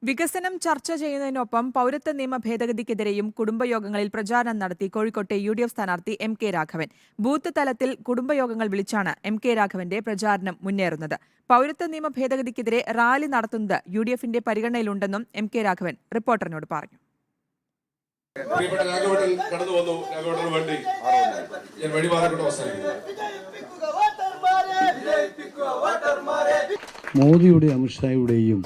വികസനം ചർച്ച ചെയ്യുന്നതിനൊപ്പം പൗരത്വ നിയമ ഭേദഗതിക്കെതിരെയും കുടുംബയോഗങ്ങളിൽ പ്രചാരണം നടത്തി കോഴിക്കോട്ടെ UDF സ്ഥാനാർത്ഥി MK രാഘവൻ. ബൂത്ത് തലത്തിൽ കുടുംബയോഗങ്ങൾ വിളിച്ചാണ് MK രാഘവന്റെ പ്രചാരണം മുന്നേറുന്നത്. പൗരത്വ നിയമ ഭേദഗതിക്കെതിരെ റാലി നടത്തുന്നത് UDFന്റെ പരിഗണനയിലുണ്ടെന്നും MK രാഘവൻ റിപ്പോർട്ടറിനോട് പറഞ്ഞു. മോദിയുടെ അമിത്ഷായുടെയും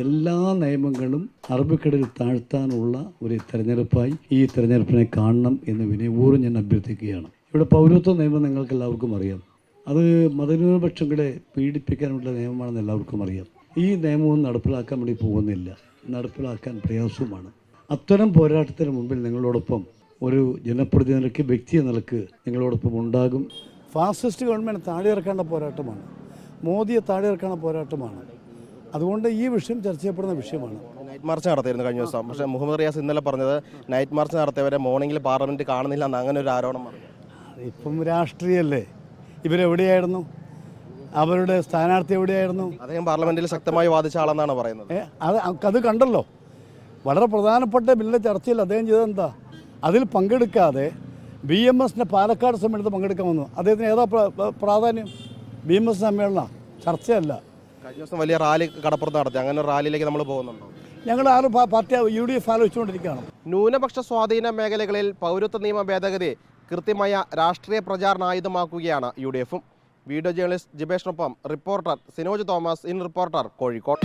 എല്ലാ നിയമങ്ങളും അറബിക്കടലിൽ താഴ്ത്താനുള്ള ഒരു തെരഞ്ഞെടുപ്പായി ഈ തെരഞ്ഞെടുപ്പിനെ കാണണം എന്ന് വിനയപൂർവ്വം ഞാൻ അഭ്യർത്ഥിക്കുകയാണ്. ഇവിടെ പൗരത്വ നിയമം നിങ്ങൾക്ക് എല്ലാവർക്കും അറിയാം. അത് മതന്യൂനപക്ഷങ്ങളെ പീഡിപ്പിക്കാനുള്ള നിയമമാണെന്ന് എല്ലാവർക്കും അറിയാം. ഈ നിയമവും നടപ്പിലാക്കാൻ വേണ്ടി പോകുന്നില്ല, നടപ്പിലാക്കാൻ പ്രയാസവുമാണ്. അത്തരം പോരാട്ടത്തിന് മുമ്പിൽ നിങ്ങളോടൊപ്പം ഒരു ജനപ്രതിനിധിക്ക് വ്യക്തി എന്ന നിലക്ക് നിങ്ങളോടൊപ്പം ഉണ്ടാകും. ഫാസിസ്റ്റ് ഗവൺമെൻറ് താഴെയിറക്കേണ്ട പോരാട്ടമാണ്, മോദിയെ താഴെയിറക്കേണ്ട പോരാട്ടമാണ്. അതുകൊണ്ട് ഈ വിഷയം ചർച്ച ചെയ്യപ്പെടുന്ന വിഷയമാണ്. നൈറ്റ് മാർച്ച് നടത്തിയിരുന്നു കഴിഞ്ഞ ദിവസം. പക്ഷേ മുഹമ്മദ് റിയാസ് ഇന്നലെ പറഞ്ഞത് നൈറ്റ് മാർച്ച് നടത്തിയവരെ മോർണിംഗിൽ പാർലമെന്റ് കാണുന്നില്ല എന്ന് അങ്ങനെ ഒരു ആരോപണം പറഞ്ഞു. ഇപ്പം രാഷ്ട്രീയമല്ലേ, ഇവരെവിടെയായിരുന്നു, അവരുടെ സ്ഥാനാർത്ഥി എവിടെയായിരുന്നു? അദ്ദേഹം പാർലമെന്റിൽ ശക്തമായി വാദിച്ച ആളെന്നാണ് പറയുന്നത്. അത് കണ്ടല്ലോ, വളരെ പ്രധാനപ്പെട്ട ബില്ലിൻ്റെ ചർച്ചയിൽ അദ്ദേഹം ചെയ്തെന്താ, അതിൽ പങ്കെടുക്കാതെ BMSന്റെ പാലക്കാട് സമ്മേളനത്തിൽ പങ്കെടുക്കാൻ വന്നു. അദ്ദേഹത്തിന് ഏതാ പ്രാധാന്യം? BMS സമ്മേളനം ചർച്ചയല്ല. കഴിഞ്ഞ ദിവസം വലിയ റാലി കടപ്പുറത്ത് നടത്തി. അങ്ങനെ ഒരു റാലിയിലേക്ക് നമ്മൾ പോകുന്നുണ്ടോ? ഞങ്ങൾ പാർട്ടി UDF ആലോചിച്ചുകൊണ്ടിരിക്കുകയാണ്. ന്യൂനപക്ഷ സ്വാധീന മേഖലകളിൽ പൗരത്വ നിയമ ഭേദഗതി കൃത്യമായ രാഷ്ട്രീയ പ്രചാരണ ആയുധമാക്കുകയാണ് UDFും. വീഡിയോ ജേർണലിസ്റ്റ് ജിബേഷിനൊപ്പം reporter Sinoj Thomas, in reporter, Kozhikode.